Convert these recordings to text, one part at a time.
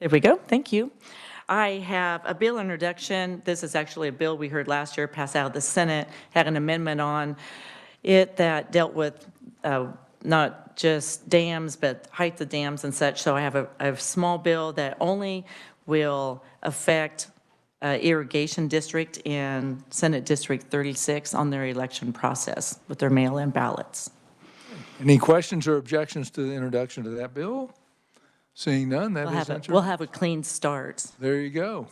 There we go. Thank you. I have a bill introduction. This is actually a bill we heard last year pass out of the Senate, had an amendment on it that dealt with not just dams, but height of dams and such. So I have a small bill that only will affect irrigation district in Senate District 36 on their election process with their mail-in ballots. Any questions or objections to the introduction to that bill? Seeing none, that is introduced. We'll have a clean start. There you go.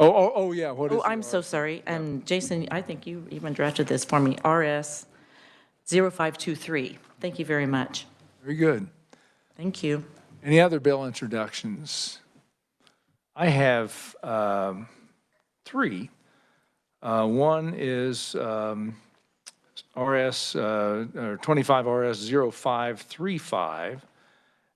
Oh, yeah. What is Oh, I'm so sorry. And Jason, I think you even drafted this for me, RS 0523. Thank you very much. Very good. Thank you. Any other bill introductions? I have three. One is RS 25 RS 0535,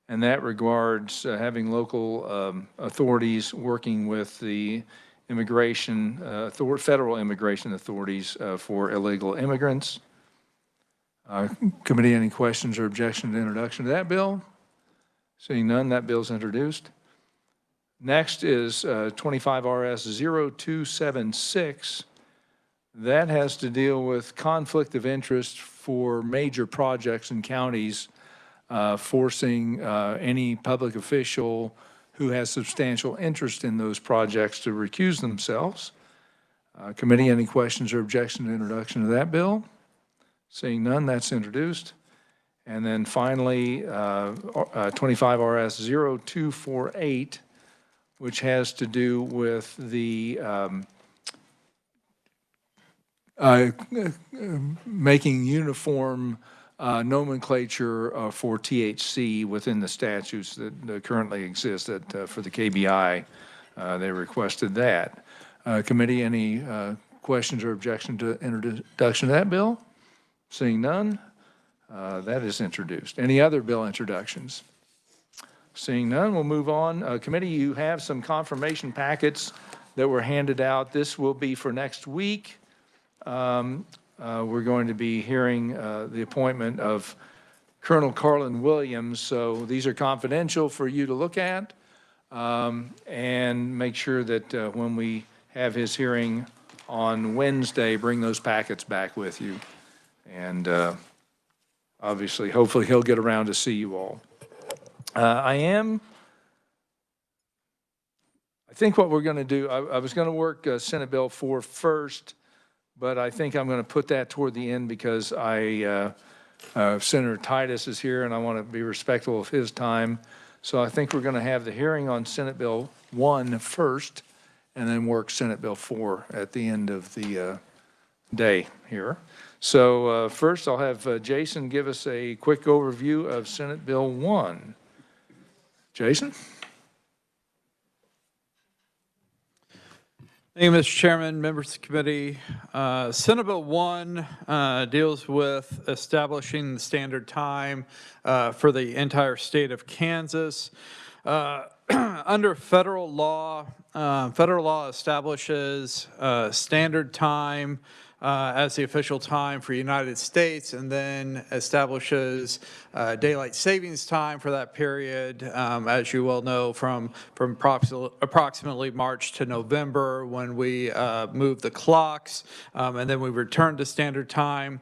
and that regards having local authorities working with the immigration federal immigration authorities for illegal immigrants. Committee, any questions or objections to introduction to that bill? Seeing none, that bill is introduced. Next is 25 RS 0276. That has to deal with conflict of interest for major projects in counties, forcing any public official who has substantial interest in those projects to recuse themselves. Committee, any questions or objections to introduction to that bill? Seeing none, that's introduced. And then finally, 25 RS 0248, which has to do with the making uniform nomenclature for THC within the statutes that currently exist for the KBI. They requested that. Committee, any questions or objection to introduction of that bill? Seeing none, that is introduced. Any other bill introductions? Seeing none, we'll move on. Committee, you have some confirmation packets that were handed out. This will be for next week. We're going to be hearing the appointment of Colonel Carlin Williams. So these are confidential for you to look at and make sure that when we have his hearing on Wednesday, bring those packets back with you. And obviously, hopefully he'll get around to see you all. I think what we're going to do, I was going to work Senate Bill 4 first, but I think I'm going to put that toward the end because Senator Titus is here and I want to be respectful of his time. So I think we're going to have the hearing on Senate Bill 1 first and then work Senate Bill 4 at the end of the day here. So first I'll have Jason give us a quick overview of Senate Bill 1. Jason? Thank you, Mr. Chairman, members of the committee. Senate Bill 1 deals with establishing the standard time for the entire state of Kansas. Under federal law establishes standard time as the official time for the United States, and then establishes daylight savings time for that period, as you well know, from approximately March to November when we move the clocks, and then we return to standard time.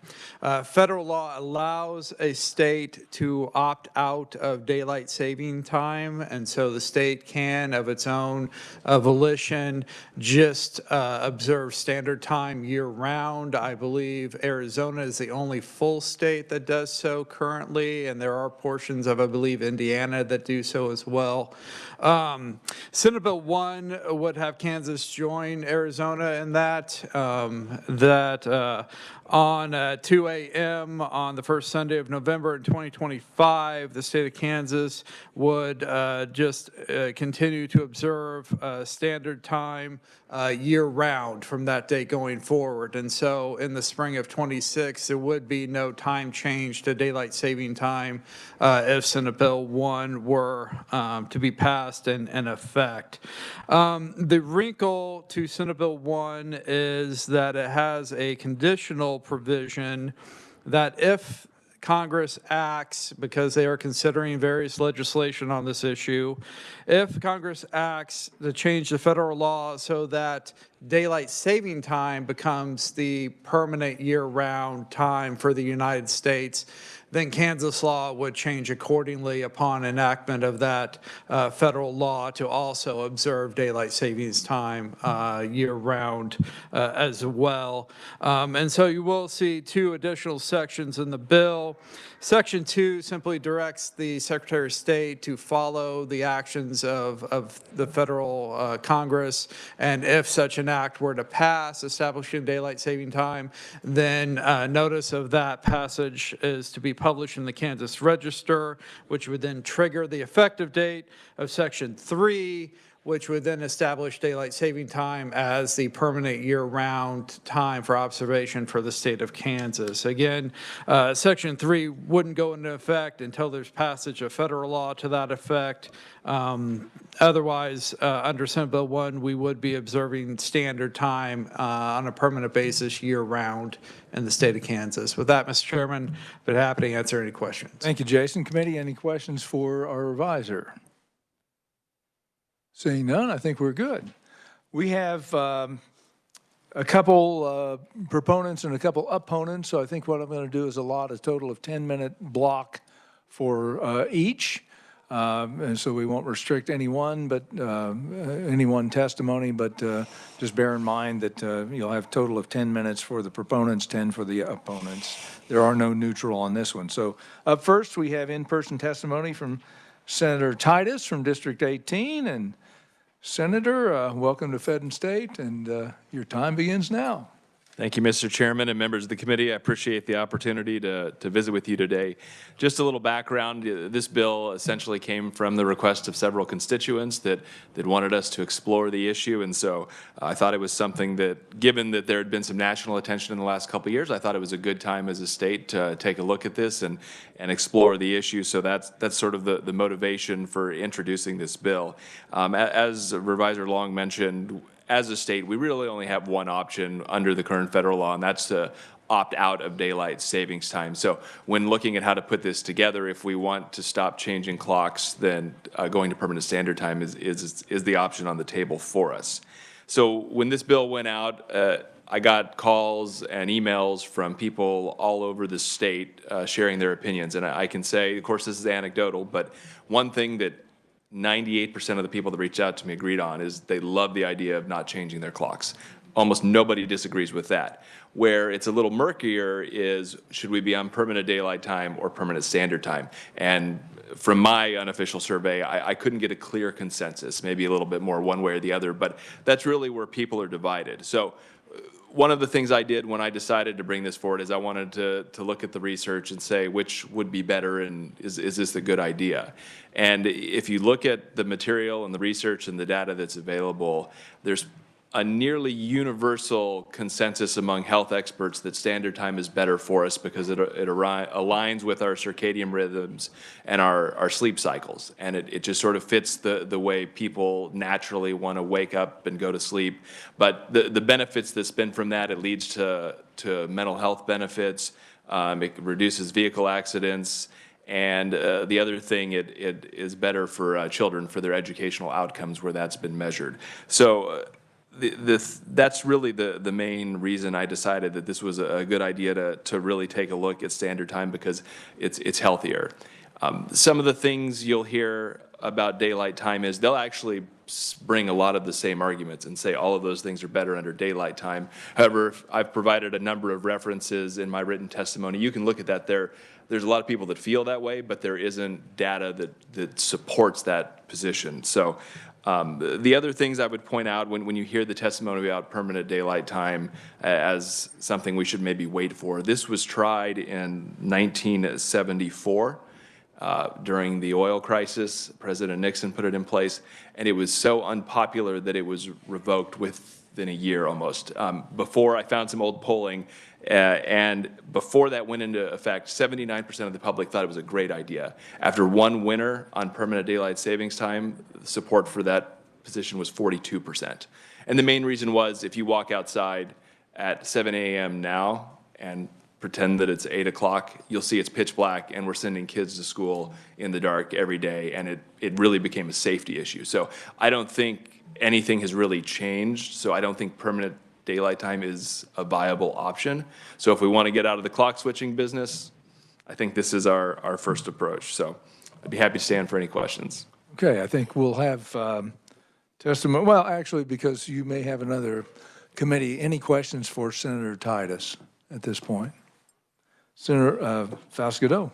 Federal law allows a state to opt out of daylight saving time, and so the state can, of its own volition, just observe standard time year-round. I believe Arizona is the only full state that does so currently, and there are portions of, I believe, Indiana that do so as well. Senate Bill 1 would have Kansas join Arizona in that, on 2 a.m. on the first Sunday of November in 2025, the state of Kansas would just continue to observe standard time year-round from that day going forward. And so in the spring of 26, there would be no time change to daylight saving time if Senate Bill 1 were to be passed and in effect. The wrinkle to Senate Bill 1 is that it has a conditional provision that if Congress acts, because they are considering various legislation on this issue, if Congress acts to change the federal law so that daylight saving time becomes the permanent year-round time for the United States, then Kansas law would change accordingly upon enactment of that federal law to also observe daylight savings time year-round as well. And so you will see two additional sections in the bill. Section 2 simply directs the Secretary of State to follow the actions of the federal Congress, and if such an act were to pass establishing daylight saving time, then notice of that passage is to be published in the Kansas Register, which would then trigger the effective date of Section 3, which would then establish daylight saving time as the permanent year-round time for observation for the state of Kansas. Again, Section 3 wouldn't go into effect until there's passage of federal law to that effect. Otherwise, under Senate Bill 1, we would be observing standard time on a permanent basis year-round in the state of Kansas. With that, Mr. Chairman, I'd be happy to answer any questions. Thank you, Jason. Committee, any questions for our reviser? Seeing none, I think we're good. We have a couple proponents and a couple opponents, so I think what I'm going to do is allot a total of 10-minute block for each. And so we won't restrict any one testimony, but just bear in mind that you'll have a total of 10 minutes for the proponents, 10 for the opponents. There are no neutral on this one. So up first, we have in-person testimony from Senator Titus from District 18. And Senator, welcome to Fed and State, and your time begins now. Thank you, Mr. Chairman and members of the committee. I appreciate the opportunity to visit with you today. Just a little background, this bill essentially came from the request of several constituents that wanted us to explore the issue, and so I thought it was something that, given that there had been some national attention in the last couple of years, I thought it was a good time as a state to take a look at this and explore the issue. So that's sort of the motivation for introducing this bill. As Revisor Long mentioned, as a state, we really only have one option under the current federal law, and that's to opt out of daylight savings time. So when looking at how to put this together, if we want to stop changing clocks, then going to permanent standard time is the option on the table for us. So when this bill went out, I got calls and emails from people all over the state sharing their opinions. And I can say, of course, this is anecdotal, but one thing that 98% of the people that reached out to me agreed on is they love the idea of not changing their clocks. Almost nobody disagrees with that. Where it's a little murkier is, should we be on permanent daylight time or permanent standard time? And from my unofficial survey, I couldn't get a clear consensus, maybe a little bit more one way or the other, but that's really where people are divided. So one of the things I did when I decided to bring this forward is I wanted to look at the research and say which would be better, and is this a good idea? And if you look at the material and the research and the data that's available, there's a nearly universal consensus among health experts that standard time is better for us because it aligns with our circadian rhythms and our sleep cycles. And it just sort of fits the way people naturally want to wake up and go to sleep. But the benefits that spin from that, it leads to mental health benefits. It reduces vehicle accidents. And the other thing, it is better for children for their educational outcomes where that's been measured. So that's really the main reason I decided that this was a good idea to really take a look at standard time, because it's healthier. Some of the things you'll hear about daylight time is they'll actually bring a lot of the same arguments and say all of those things are better under daylight time. However, I've provided a number of references in my written testimony. You can look at that there. There's a lot of people that feel that way, but there isn't data that supports that position. So the other things I would point out when you hear the testimony about permanent daylight time as something we should maybe wait for, this was tried in 1974 during the oil crisis. President Nixon put it in place, and it was so unpopular that it was revoked within a year almost. Before, I found some old polling, and before that went into effect, 79% of the public thought it was a great idea. After one winter on permanent daylight savings time, support for that position was 42%. And the main reason was, if you walk outside at 7 a.m. now and pretend that it's 8 o'clock, you'll see it's pitch black and we're sending kids to school in the dark every day, and it really became a safety issue. So I don't think anything has really changed, so I don't think permanent daylight time is a viable option. So if we want to get out of the clock switching business, I think this is our first approach. So I'd be happy to stand for any questions. Okay, I think we'll have testimony, well, actually, because you may have another committee. Any questions for Senator Titus at this point? Senator Faust-Godot.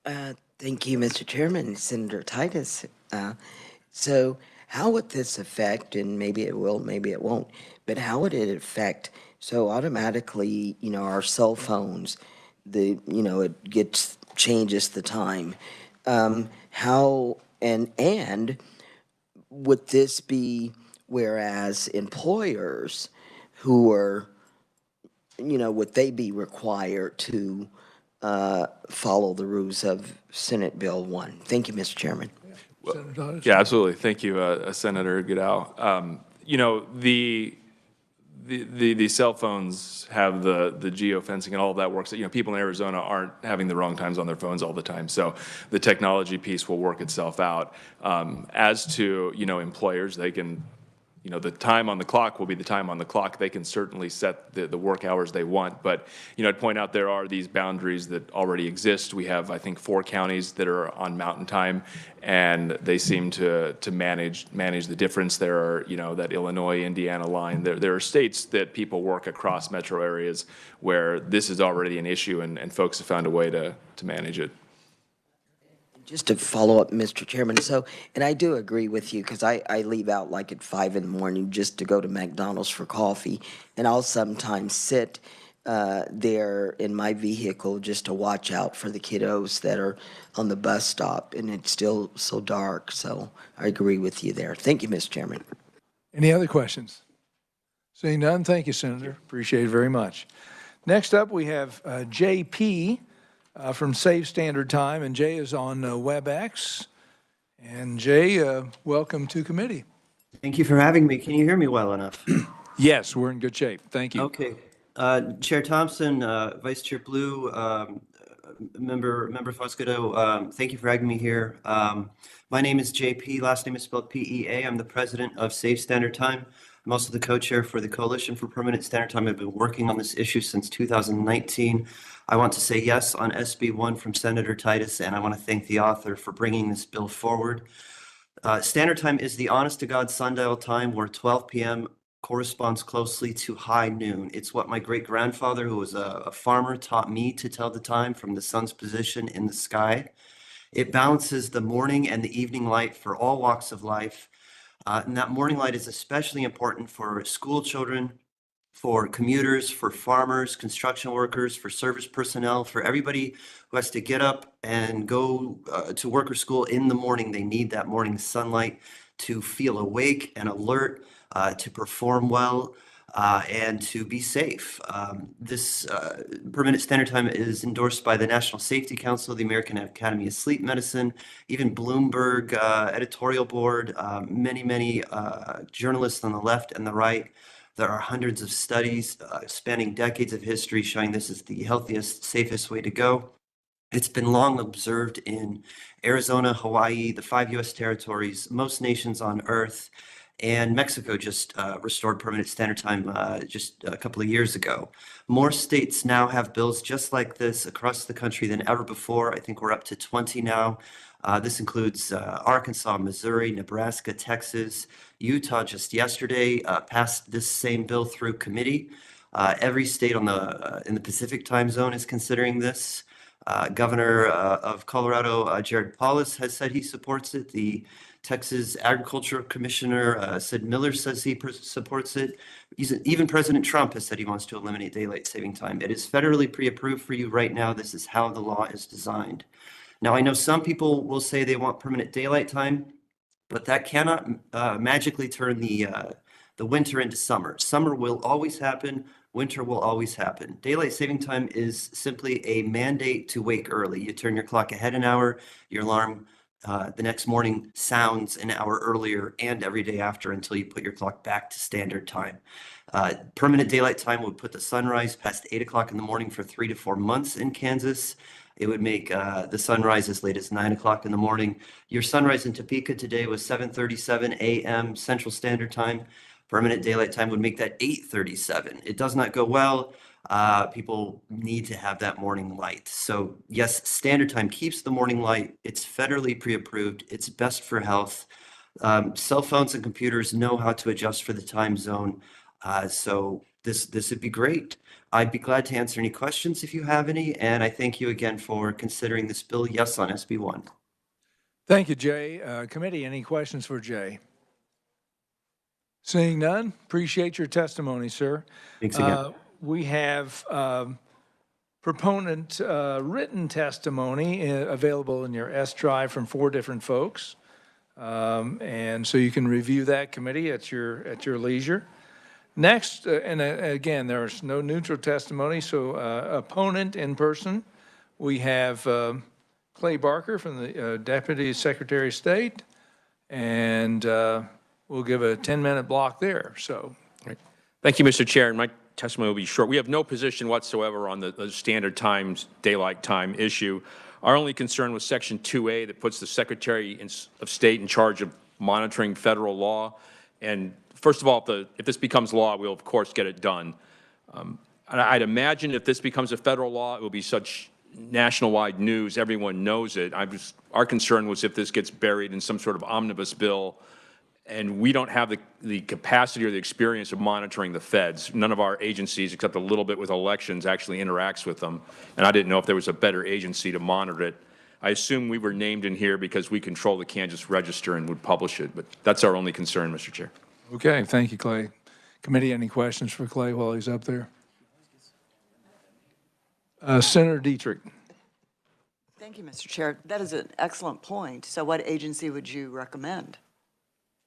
Thank you, Mr. Chairman. Senator Titus. So how would this affect, and maybe it will, maybe it won't, but how would it affect, so automatically, our cell phones, it changes the time. How, and would this be, whereas employers who are, would they be required to follow the rules of Senate Bill 1? Thank you, Mr. Chairman. Senator Titus? Yeah, absolutely. Thank you, Senator Goodell. The cell phones have the geofencing and all of that works. People in Arizona aren't having the wrong times on their phones all the time. So the technology piece will work itself out. As to, employers, they can, the time on the clock will be the time on the clock. They can certainly set the work hours they want. But, I'd point out there are these boundaries that already exist. We have, I think, 4 counties that are on mountain time, and they seem to manage the difference. There are, that Illinois-Indiana line. There are states that people work across metro areas where this is already an issue, and folks have found a way to manage it. Just to follow up, Mr. Chairman, and I do agree with you, because I leave out like at 5 in the morning just to go to McDonald's for coffee, and I'll sometimes sit there in my vehicle just to watch out for the kiddos that are on the bus stop, and it's still so dark, so I agree with you there. Thank you, Mr. Chairman. Any other questions? Seeing none, thank you, Senator. Appreciate it very much. Next up, we have JP from Save Standard Time, and Jay is on WebEx. And Jay, welcome to committee. Thank you for having me. Can you hear me well enough? Yes, we're in good shape. Thank you. Okay. Chair Thompson, Vice Chair Blue, Member Foscato, thank you for having me here. My name is JP, last name is spelled PEA. I'm the president of Save Standard Time. I'm also the co-chair for the Coalition for Permanent Standard Time. I've been working on this issue since 2019. I want to say yes on SB 1 from Senator Titus, and I want to thank the author for bringing this bill forward. Standard time is the honest-to-God sundial time where 12 p.m. corresponds closely to high noon. It's what my great-grandfather, who was a farmer, taught me to tell the time from the sun's position in the sky. It balances the morning and the evening light for all walks of life. And that morning light is especially important for school children, for commuters, for farmers, construction workers, for service personnel, for everybody who has to get up and go to work or school in the morning. They need that morning sunlight to feel awake and alert, to perform well, and to be safe. This permanent standard time is endorsed by the National Safety Council, the American Academy of Sleep Medicine, even Bloomberg editorial board, many journalists on the left and the right. There are hundreds of studies spanning decades of history showing this is the healthiest, safest way to go. It's been long observed in Arizona, Hawaii, the 5 U.S. territories, most nations on Earth, and Mexico just restored permanent standard time just a couple of years ago. More states now have bills just like this across the country than ever before. I think we're up to 20 now. This includes Arkansas, Missouri, Nebraska, Texas, Utah just yesterday passed this same bill through committee. Every state in the Pacific time zone is considering this. Governor of Colorado, Jared Polis, has said he supports it. The Texas Agriculture Commissioner, Sid Miller, says he supports it. Even President Trump has said he wants to eliminate daylight saving time. It is federally pre-approved for you right now. This is how the law is designed. Now, I know some people will say they want permanent daylight time, but that cannot magically turn the winter into summer. Summer will always happen. Winter will always happen. Daylight saving time is simply a mandate to wake early. You turn your clock ahead an hour, your alarm the next morning sounds an hour earlier and every day after until you put your clock back to standard time. Permanent daylight time would put the sunrise past 8 o'clock in the morning for 3 to 4 months in Kansas. It would make the sunrise as late as 9 o'clock in the morning. Your sunrise in Topeka today was 7:37 a.m. Central Standard Time. Permanent daylight time would make that 8:37. It does not go well. People need to have that morning light. So yes, standard time keeps the morning light. It's federally pre-approved. It's best for health. Cell phones and computers know how to adjust for the time zone. So this would be great. I'd be glad to answer any questions if you have any. And I thank you again for considering this bill yes on SB 1. Thank you, Jay. Committee, any questions for Jay? Seeing none, appreciate your testimony, sir. Thanks again. We have proponent written testimony available in your S drive from 4 different folks. And so you can review that, committee, at your leisure. Next, and again, there's no neutral testimony, so opponent in person, we have Clay Barker from the Deputy Secretary of State, and we'll give a 10-minute block there. So, Thank you, Mr. Chair. And my testimony will be short. We have no position whatsoever on the standard times, daylight time issue. Our only concern was Section 2A that puts the Secretary of State in charge of monitoring federal law. And first of all, if this becomes law, we'll of course get it done. And I'd imagine if this becomes a federal law, it will be such national-wide news, everyone knows it. Our concern was if this gets buried in some sort of omnibus bill, and we don't have the capacity or the experience of monitoring the feds. None of our agencies, except a little bit with elections, actually interacts with them. And I didn't know if there was a better agency to monitor it. I assume we were named in here because we control the Kansas Register and would publish it, but that's our only concern, Mr. Chair. okay, thank you, Clay. Committee, any questions for Clay while he's up there? Senator Dietrich. Thank you, Mr. Chair. That is an excellent point. So what agency would you recommend?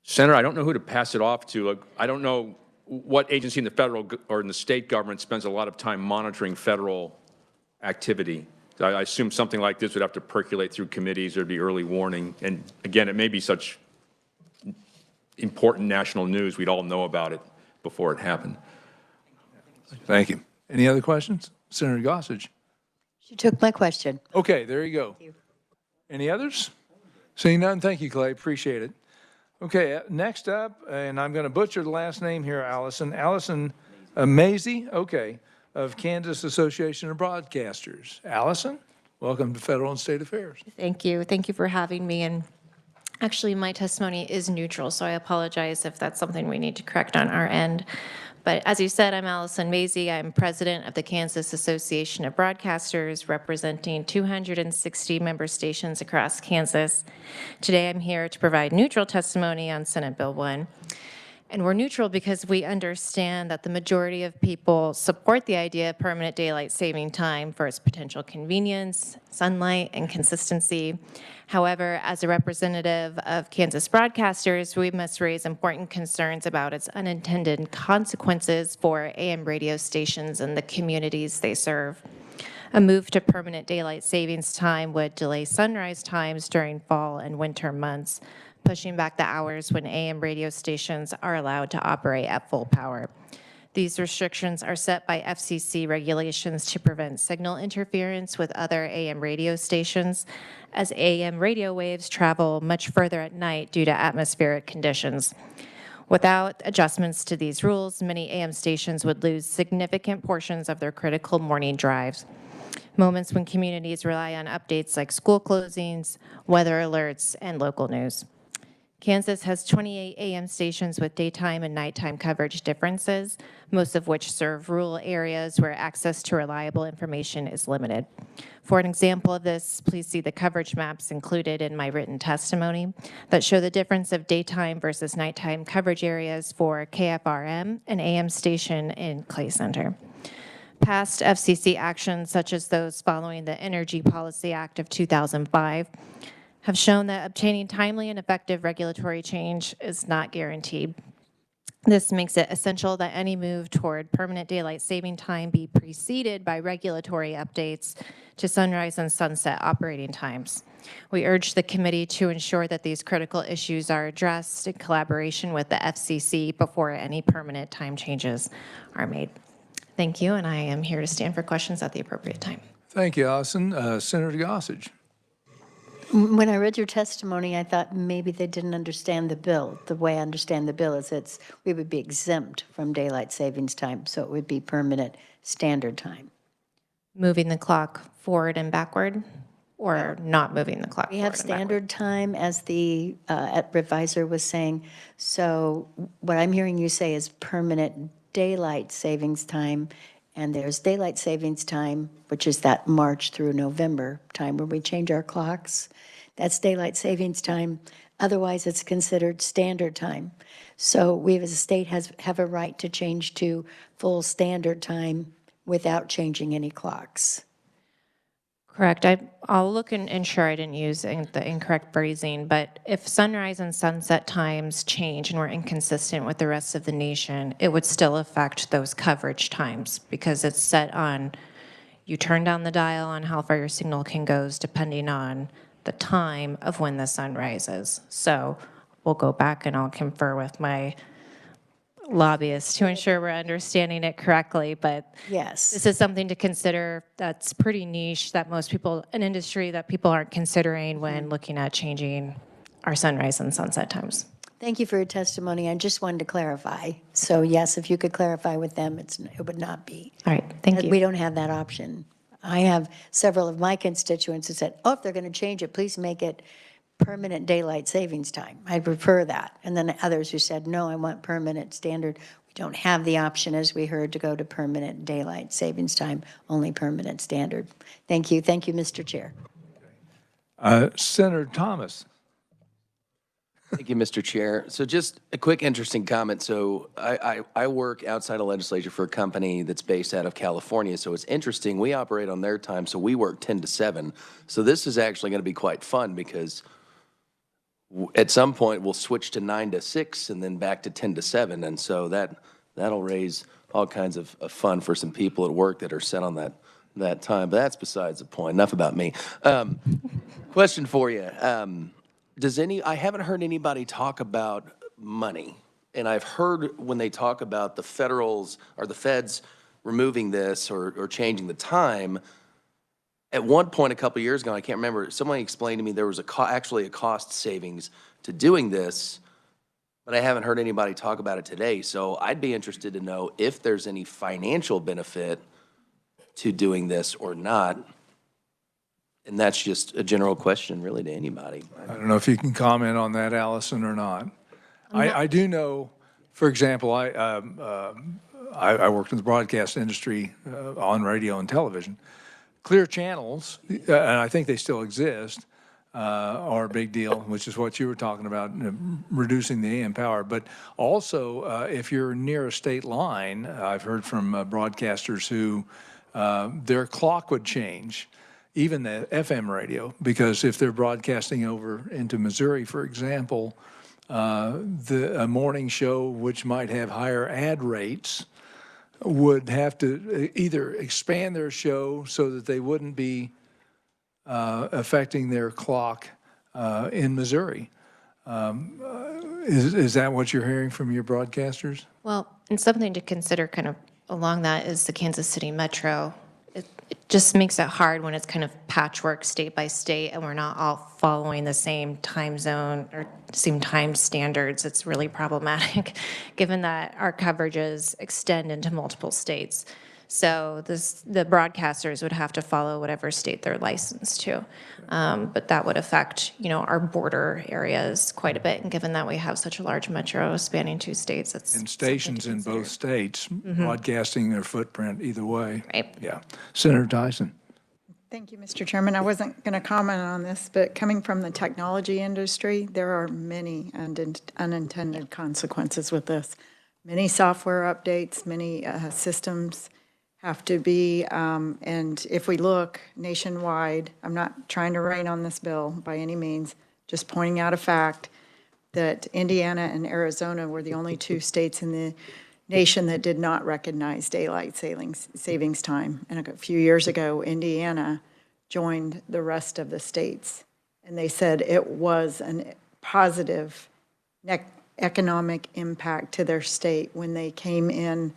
Senator, I don't know who to pass it off to. I don't know what agency in the federal or in the state government spends a lot of time monitoring federal activity. I assume something like this would have to percolate through committees. There'd be early warning. And again, it may be such important national news, we'd all know about it before it happened. Thank you. Any other questions? Senator Gossage. She took my question. Okay, there you go. Any others? Seeing none, thank you, Clay. Appreciate it. Okay, next up, and I'm going to butcher the last name here, Allison Mazie, okay, of Kansas Association of Broadcasters. Allison, welcome to Federal and State Affairs. Thank you. Thank you for having me. And actually, my testimony is neutral, so I apologize if that's something we need to correct on our end. But as you said, I'm Allison Mazie. I'm president of the Kansas Association of Broadcasters, representing 260 member stations across Kansas. Today, I'm here to provide neutral testimony on Senate Bill 1. And we're neutral because we understand that the majority of people support the idea of permanent daylight saving time for its potential convenience, sunlight, and consistency. However, as a representative of Kansas broadcasters, we must raise important concerns about its unintended consequences for AM radio stations and the communities they serve. A move to permanent daylight savings time would delay sunrise times during fall and winter months, pushing back the hours when AM radio stations are allowed to operate at full power. These restrictions are set by FCC regulations to prevent signal interference with other AM radio stations, as AM radio waves travel much further at night due to atmospheric conditions. Without adjustments to these rules, many AM stations would lose significant portions of their critical morning drives, moments when communities rely on updates like school closings, weather alerts, and local news. Kansas has 28 AM stations with daytime and nighttime coverage differences, most of which serve rural areas where access to reliable information is limited. For an example of this, please see the coverage maps included in my written testimony that show the difference of daytime versus nighttime coverage areas for KFRM, an AM station in Clay Center. Past FCC actions, such as those following the Energy Policy Act of 2005, have shown that obtaining timely and effective regulatory change is not guaranteed. This makes it essential that any move toward permanent daylight saving time be preceded by regulatory updates to sunrise and sunset operating times. We urge the committee to ensure that these critical issues are addressed in collaboration with the FCC before any permanent time changes are made. Thank you, and I am here to stand for questions at the appropriate time. Thank you, Allison. Senator Gossage. When I read your testimony, I thought maybe they didn't understand the bill. The way I understand the bill is we would be exempt from daylight savings time, so it would be permanent standard time. Moving the clock forward and backward, or not moving the clock We forward have and backward? standard time, as the revisor was saying. So what I'm hearing you say is permanent daylight savings time, and there's daylight savings time, which is that March through November time where we change our clocks. That's daylight savings time. Otherwise, it's considered standard time. So we as a state have a right to change to full standard time without changing any clocks. Correct. I'll look and ensure I didn't use the incorrect phrasing, but if sunrise and sunset times change and we're inconsistent with the rest of the nation, it would still affect those coverage times because it's set on, you turn down the dial on how far your signal can go depending on the time of when the sun rises. So we'll go back and I'll confer with my lobbyists to ensure we're understanding it correctly, but Yes. this is something to consider that's pretty niche, that most people, an industry that people aren't considering when looking at changing our sunrise and sunset times. Thank you for your testimony. I just wanted to clarify. So yes, if you could clarify with them, it would not be. All right, thank you. We don't have that option. I have several of my constituents who said, oh, if they're going to change it, please make it permanent daylight savings time. I prefer that. And then others who said, no, I want permanent standard. We don't have the option, as we heard, to go to permanent daylight savings time, only permanent standard. Thank you. Thank you, Mr. Chair. Senator Thomas. Thank you, Mr. Chair. So just a quick interesting comment. So I work outside of legislature for a company that's based out of California. So it's interesting. We operate on their time, so we work 10 to 7. So this is actually going to be quite fun because at some point we'll switch to 9 to 6 and then back to 10 to 7. And so that'll raise all kinds of fun for some people at work that are set on that time. But that's besides the point. Enough about me. Question for you. I haven't heard anybody talk about money. And I've heard when they talk about the feds removing this or changing the time, at one point a couple of years ago, I can't remember, somebody explained to me there was actually a cost savings to doing this, but I haven't heard anybody talk about it today. So I'd be interested to know if there's any financial benefit to doing this or not. And that's just a general question, really, to anybody. I don't know if you can comment on that, Allison, or not. I do know, for example, I worked in the broadcast industry on radio and television. Clear channels, and I think they still exist, are a big deal, which is what you were talking about, reducing the AM power. But also, if you're near a state line, I've heard from broadcasters who their clock would change, even the FM radio, because if they're broadcasting over into Missouri, for example, a morning show which might have higher ad rates would have to either expand their show so that they wouldn't be affecting their clock in Missouri. Is that what you're hearing from your broadcasters? Well, and something to consider kind of along that is the Kansas City Metro. It just makes it hard when it's kind of patchwork state by state and we're not all following the same time zone or same time standards. It's really problematic given that our coverages extend into multiple states. So the broadcasters would have to follow whatever state they're licensed to. But that would affect, our border areas quite a bit. And given that we have such a large metro spanning 2 states, it's And stations in both states broadcasting their footprint either way. Right. Yeah. Senator Tyson. Thank you, Mr. Chairman. I wasn't going to comment on this, but coming from the technology industry, there are many unintended consequences with this. Many software updates, many systems have to be, and if we look nationwide, I'm not trying to rain on this bill by any means, just pointing out a fact that Indiana and Arizona were the only 2 states in the nation that did not recognize daylight savings time. And a few years ago, Indiana joined the rest of the states And they said it was a positive economic impact to their state when they came in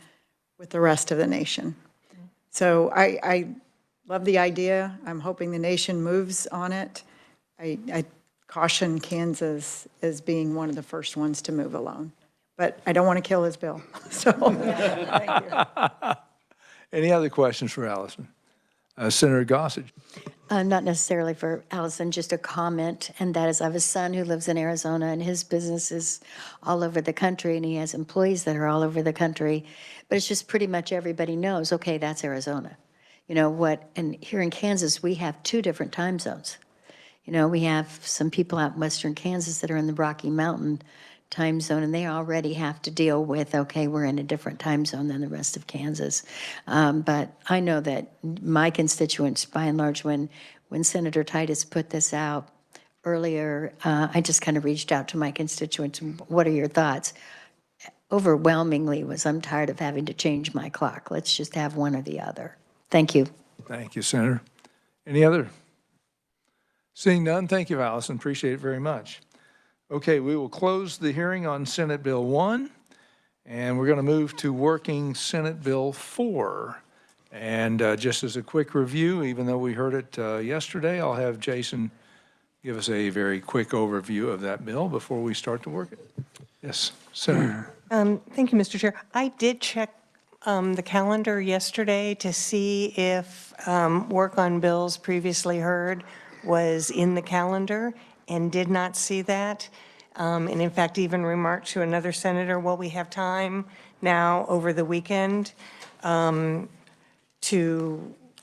with the rest of the nation. So I love the idea. I'm hoping the nation moves on it. I caution Kansas as being one of the first ones to move alone. But I don't want to kill his bill. So, thank you. Any other questions for Allison? Senator Gossage. Not necessarily for Allison, just a comment, and that is I have a son who lives in Arizona, and his business is all over the country, and he has employees that are all over the country, but it's just pretty much everybody knows, okay, that's Arizona. You know what, and here in Kansas, we have 2 different time zones. You know, we have some people out in western Kansas that are in the Rocky Mountain time zone, and they already have to deal with, okay, we're in a different time zone than the rest of Kansas. But I know that my constituents, by and large, when Senator Titus put this out earlier, I just kind of reached out to my constituents, what are your thoughts? Overwhelmingly was, I'm tired of having to change my clock. Let's just have one or the other. Thank you. Thank you, Senator. Any other? Seeing none, thank you, Allison. Appreciate it very much. Okay, we will close the hearing on Senate Bill 1, and we're going to move to working Senate Bill 4. And just as a quick review, even though we heard it yesterday, I'll have Jason give us a very quick overview of that bill before we start to work it. Yes, Senator. Thank you, Mr. Chair. I did check the calendar yesterday to see if work on bills previously heard was in the calendar, and did not see that. And in fact, even remarked to another senator, well, we have time now over the weekend to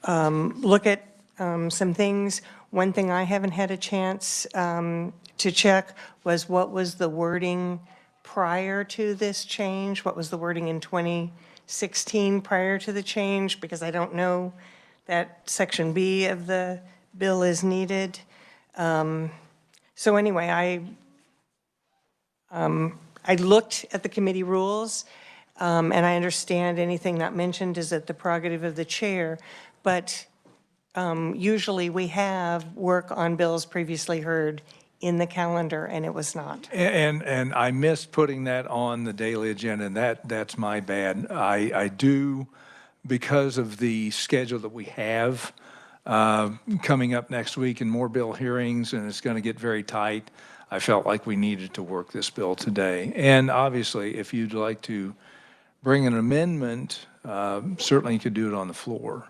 look at some things. One thing I haven't had a chance to check was what was the wording prior to this change? What was the wording in 2016 prior to the change? Because I don't know that Section B of the bill is needed. So anyway, I looked at the committee rules, and I understand anything not mentioned is at the prerogative of the chair, but usually we have work on bills previously heard in the calendar, and it was not. And I missed putting that on the daily agenda, and that's my bad. I do, because of the schedule that we have coming up next week and more bill hearings, and it's going to get very tight, I felt like we needed to work this bill today. And obviously, if you'd like to bring an amendment, certainly you could do it on the floor.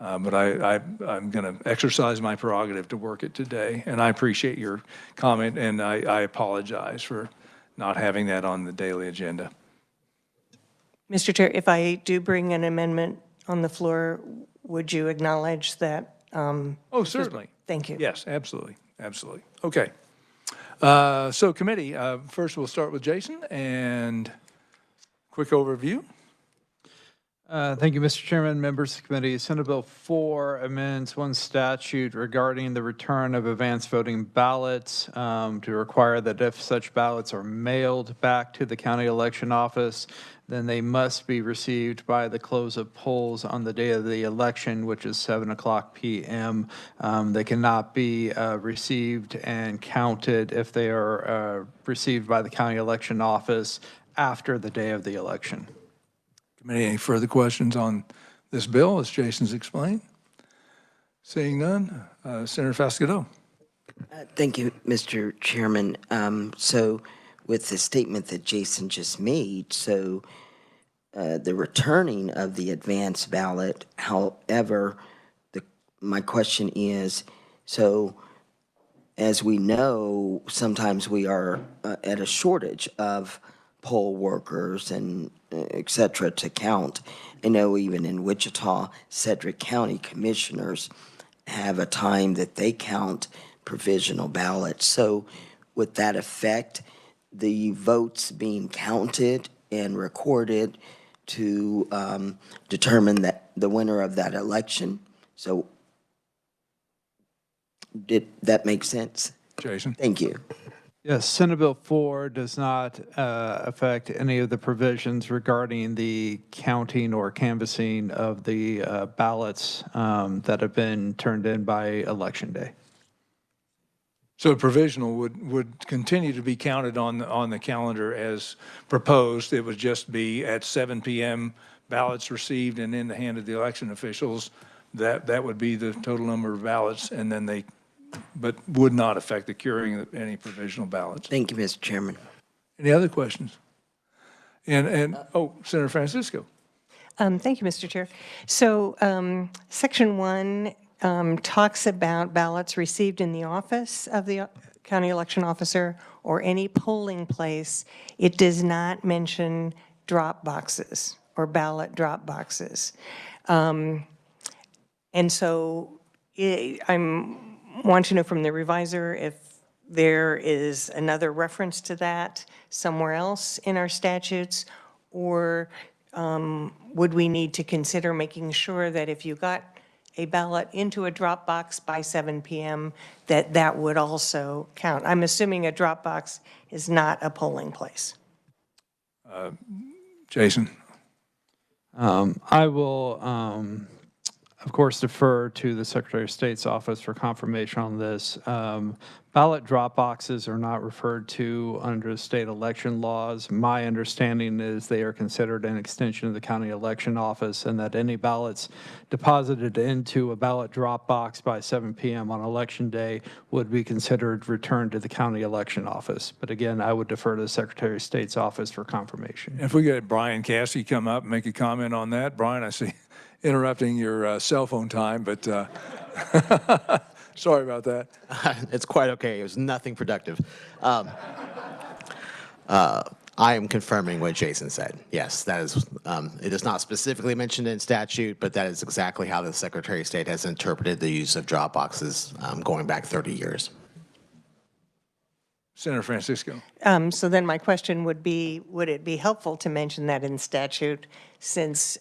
But I'm going to exercise my prerogative to work it today. And I appreciate your comment, and I apologize for not having that on the daily agenda. Mr. Chair, if I do bring an amendment on the floor, would you acknowledge that? Oh, certainly. Thank you. Yes, absolutely, absolutely. Okay. So committee, first we'll start with Jason, and quick overview. Thank you, Mr. Chairman, members of the committee. Senate Bill 4 amends one statute regarding the return of advance voting ballots to require that if such ballots are mailed back to the county election office, then they must be received by the close of polls on the day of the election, which is 7:00 p.m. They cannot be received and counted if they are received by the county election office after the day of the election. Committee, any further questions on this bill, as Jason's explained? Seeing none, Senator Fasquedo. Thank you, Mr. Chairman. So with the statement that Jason just made, so the returning of the advance ballot, however, my question is, so as we know, sometimes we are at a shortage of poll workers and et cetera to count. I know even in Wichita, Sedgwick County commissioners have a time that they count provisional ballots. So would that affect the votes being counted and recorded to determine that the winner of that election? So did that make sense? Jason. Thank you. Yes, Senate Bill 4 does not affect any of the provisions regarding the counting or canvassing of the ballots that have been turned in by Election Day. So provisional would continue to be counted on the calendar as proposed. It would just be at 7 p.m. ballots received and in the hand of the election officials. That would be the total number of ballots, and then but would not affect the curing of any provisional ballots. Thank you, Mr. Chairman. Any other questions? Senator Francisco. Thank you, Mr. Chair. So Section 1 talks about ballots received in the office of the county election officer or any polling place. It does not mention drop boxes or ballot drop boxes. And so I want to know from the reviser if there is another reference to that somewhere else in our statutes, or would we need to consider making sure that if you got a ballot into a drop box by 7 p.m., that would also count? I'm assuming a drop box is not a polling place. Jason. I will, of course, defer to the Secretary of State's office for confirmation on this. Ballot drop boxes are not referred to under state election laws. My understanding is they are considered an extension of the county election office, and that any ballots deposited into a ballot drop box by 7 p.m. on election day would be considered returned to the county election office. But again, I would defer to the Secretary of State's office for confirmation. If we get Brian Cassidy come up and make a comment on that. Brian, I see interrupting your cell phone time, but sorry about that. It's quite okay. It was nothing productive. I am confirming what Jason said. Yes, that is, it is not specifically mentioned in statute, but that is exactly how the Secretary of State has interpreted the use of drop boxes going back 30 years. Senator Francisco. So then my question would be, would it be helpful to mention that in statute, since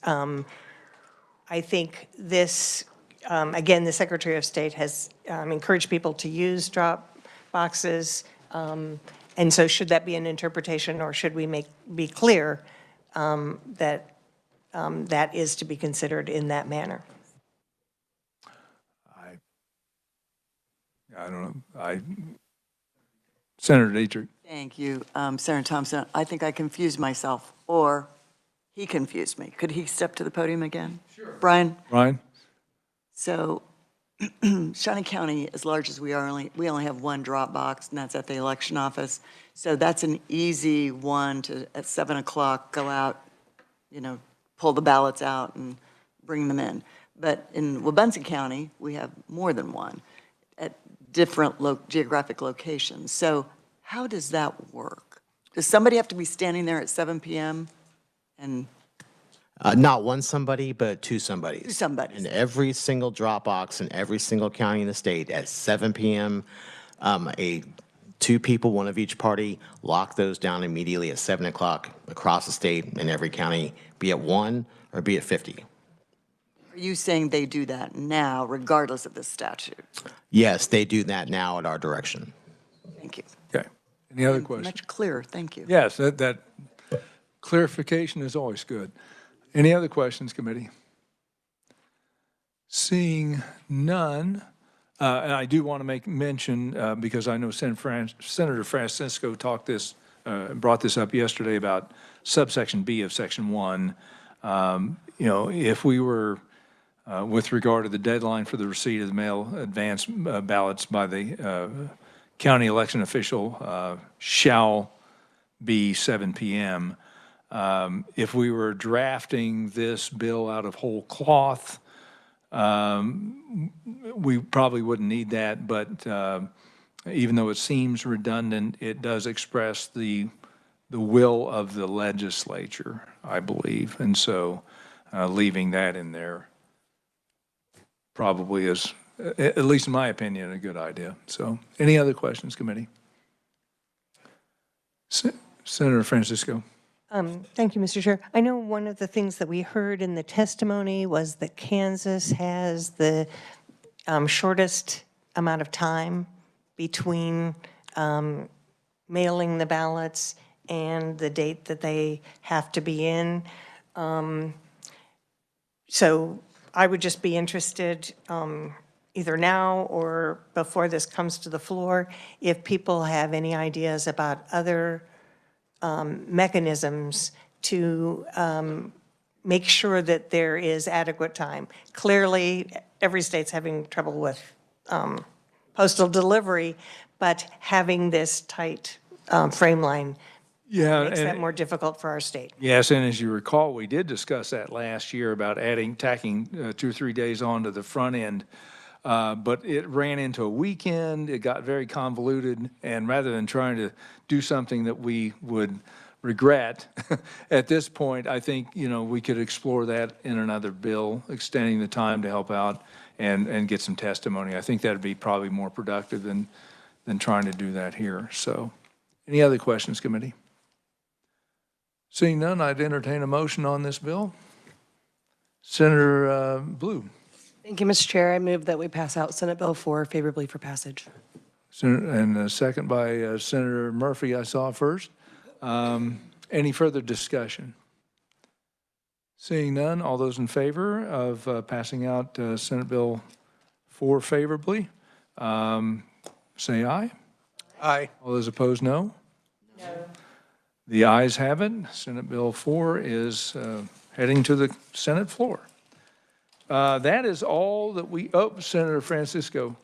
I think this, again, the Secretary of State has encouraged people to use drop boxes. And so should that be an interpretation, or should we be clear that that is to be considered in that manner? I don't know. Senator Dietrich. Thank you, Senator Thompson. I think I confused myself, or he confused me. Could he step to the podium again? Sure. Brian? Brian? So Shawnee County, as large as we are, we only have one drop box, and that's at the election office. So that's an easy one to, at 7 o'clock, go out, pull the ballots out and bring them in. But in Wabunsee County, we have more than one at different geographic locations. So how does that work? Does somebody have to be standing there at 7 p.m. and Not one somebody, but two somebodies. Two somebodies. In every single drop box in every single county in the state at 7 p.m., two people, one of each party, lock those down immediately at 7 o'clock across the state in every county, be it 1 or be it 50. Are you saying they do that now, regardless of this statute? Yes, they do that now at our direction. Thank you. Okay. Any other questions? Much clearer, thank you. Yes, that clarification is always good. Any other questions, committee? Seeing none, and I do want to make mention, because I know Senator Francisco brought this up yesterday about subsection B of section 1. If we were, with regard to the deadline for the receipt of the mail advance ballots by the county election official shall be 7 p.m., if we were drafting this bill out of whole cloth, we probably wouldn't need that, but even though it seems redundant, it does express the will of the legislature, I believe. And so leaving that in there probably is, at least in my opinion, a good idea. So any other questions, committee? Senator Francisco. Thank you, Mr. Chair. I know one of the things that we heard in the testimony was that Kansas has the shortest amount of time between mailing the ballots and the date that they have to be in. So I would just be interested either now or before this comes to the floor, if people have any ideas about other mechanisms to make sure that there is adequate time. Clearly, every state's having trouble with postal delivery, but having this tight frame line makes that more difficult for our state. Yes, and as you recall, we did discuss that last year about tacking 2 or 3 days onto the front end. But it ran into a weekend, it got very convoluted, and rather than trying to do something that we would regret at this point, I think, we could explore that in another bill, extending the time to help out and get some testimony. I think that'd be probably more productive than trying to do that here. So, any other questions, committee? Seeing none, I'd entertain a motion on this bill. Senator Blue. Thank you, Mr. Chair. I move that we pass out Senate Bill 4 favorably for passage. And a second by Senator Murphy, I saw first. Any further discussion? Seeing none, all those in favor of passing out Senate Bill 4 favorably, say aye. Aye. All those opposed, no? No. The ayes have it. Senate Bill 4 is heading to the Senate floor. That is all that Senator Francisco.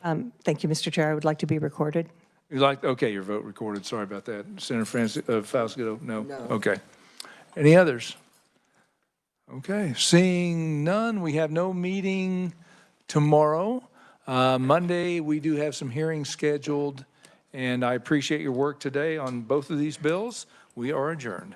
Thank you, Mr. Chair. I would like to be recorded. Okay, your vote recorded. Sorry about that. Senator Falsgado, no? Okay. Any others? Okay, seeing none, we have no meeting tomorrow. Monday, we do have some hearings scheduled, and I appreciate your work today on both of these bills. We are adjourned.